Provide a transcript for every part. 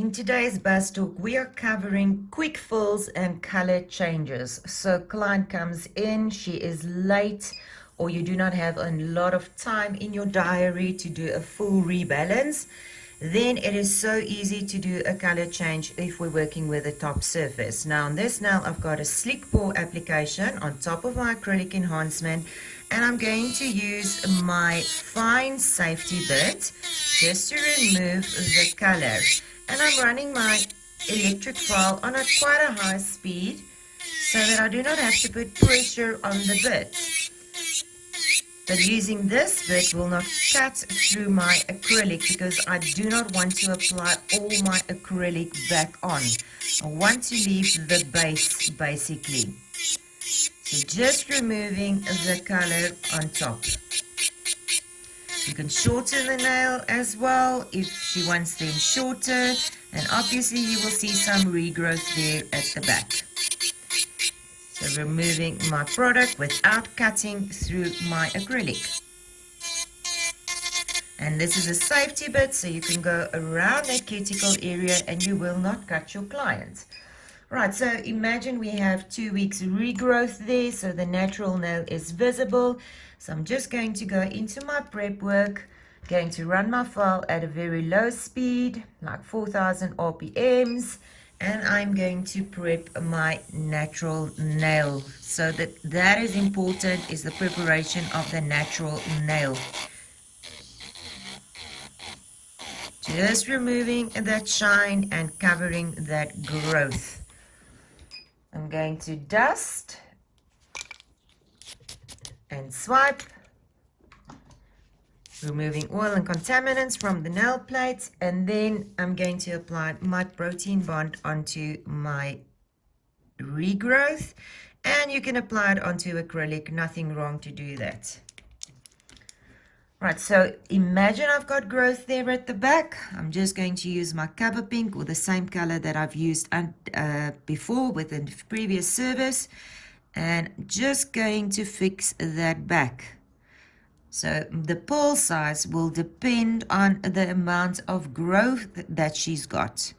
In today's bus talk, we are covering quick fills and color changes. So client comes in, she is late, or you do not have a lot of time in your diary to do a full rebalance. Then it is so easy to do a color change if we're working with a top surface. Now on this nail, I've got a slick pour application on top of my acrylic enhancement, and I'm going to use my fine safety bit just to remove the color. And I'm running my electric file on a quite a high speed so that I do not have to put pressure on the bit. But using this bit will not cut through my acrylic because I do not want to apply all my acrylic back on. I want to leave the base basically. So just removing the color on top. You can shorten the nail as well if she wants them shorter, and obviously you will see some regrowth there at the back. So removing my product without cutting through my acrylic. And this is a safety bit, so you can go around that cuticle area and you will not cut your client. Right, so imagine we have 2 weeks regrowth there, so the natural nail is visible. So I'm just going to go into my prep work, going to run my file at a very low speed, like 4,000 RPMs, and I'm going to prep my natural nail. So that is important, is the preparation of the natural nail. Just removing that shine and covering that growth. I'm going to dust and swipe, removing oil and contaminants from the nail plates, and then I'm going to apply my protein bond onto my regrowth, and you can apply it onto acrylic, nothing wrong to do that. Right, so imagine I've got growth there at the back. I'm just going to use my cover pink, or the same color that I've used before with the previous service, and just going to fix that back. So the pearl size will depend on the amount of growth that she's got.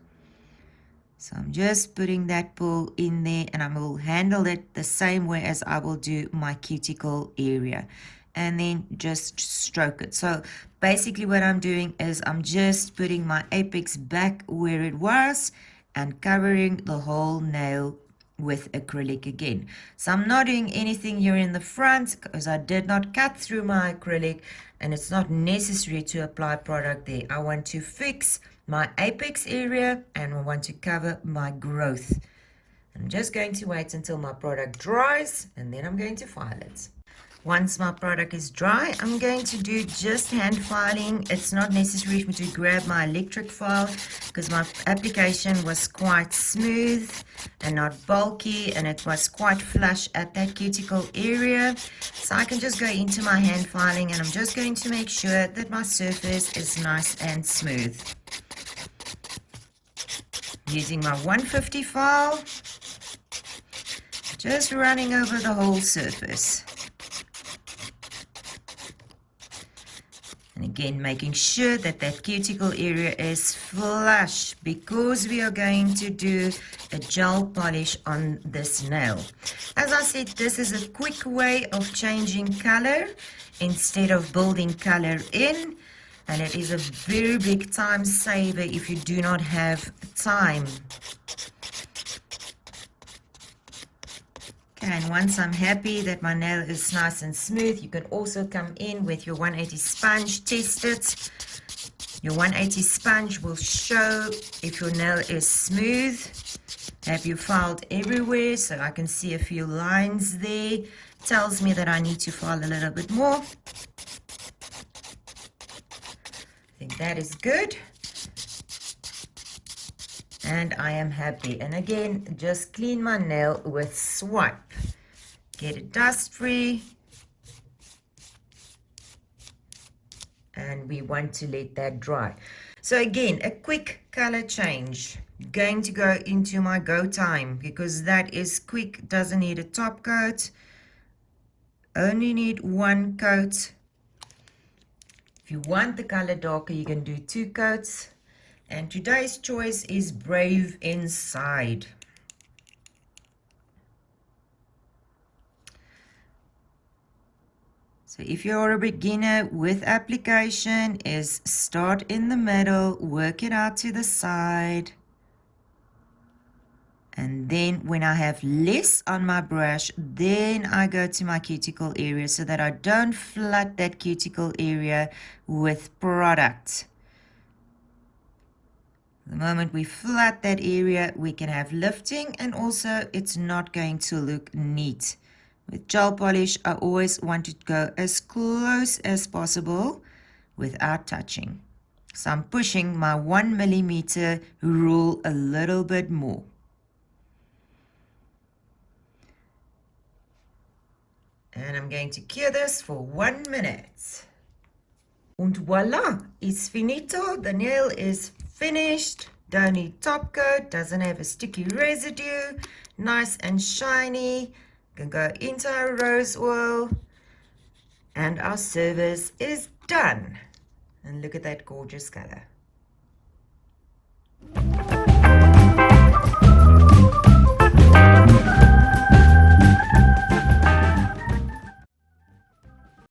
So I'm just putting that pearl in there, and I will handle it the same way as I will do my cuticle area. And then just stroke it. So basically what I'm doing is I'm just putting my apex back where it was and covering the whole nail with acrylic again. So I'm not doing anything here in the front because I did not cut through my acrylic, and it's not necessary to apply product there. I want to fix my apex area and I want to cover my growth. I'm just going to wait until my product dries, and then I'm going to file it. Once my product is dry, I'm going to do just hand filing. It's not necessary for me to grab my electric file because my application was quite smooth and not bulky, and it was quite flush at that cuticle area. So I can just go into my hand filing, and I'm just going to make sure that my surface is nice and smooth. Using my 150 file, just running over the whole surface. And again, making sure that that cuticle area is flush because we are going to do a gel polish on this nail. As I said, this is a quick way of changing color instead of building color in. And it is a very big time saver if you do not have time. And once I'm happy that my nail is nice and smooth, you can also come in with your 180 sponge, test it. Your 180 sponge will show if your nail is smooth. Have you filed everywhere? So I can see a few lines there. Tells me that I need to file a little bit more. I think that is good. And I am happy. And again, just clean my nail with swipe. Get it dust free. And we want to let that dry. So again, a quick color change. Going to go into my go time because that is quick, doesn't need a top coat. Only need one coat. If you want the color darker, you can do 2 coats. And today's choice is Brave Inside. So if you're a beginner with application, is start in the middle, work it out to the side. And then when I have less on my brush, then I go to my cuticle area so that I don't flood that cuticle area with product. The moment we flood that area, we can have lifting, and also it's not going to look neat. With gel polish, I always want to go as close as possible without touching. So I'm pushing my 1 millimeter rule a little bit more. And I'm going to cure this for 1 minute. And voila, it's finito. The nail is finished. Don't need top coat, doesn't have a sticky residue. Nice and shiny. Can go into our rose oil. And our service is done. And look at that gorgeous color.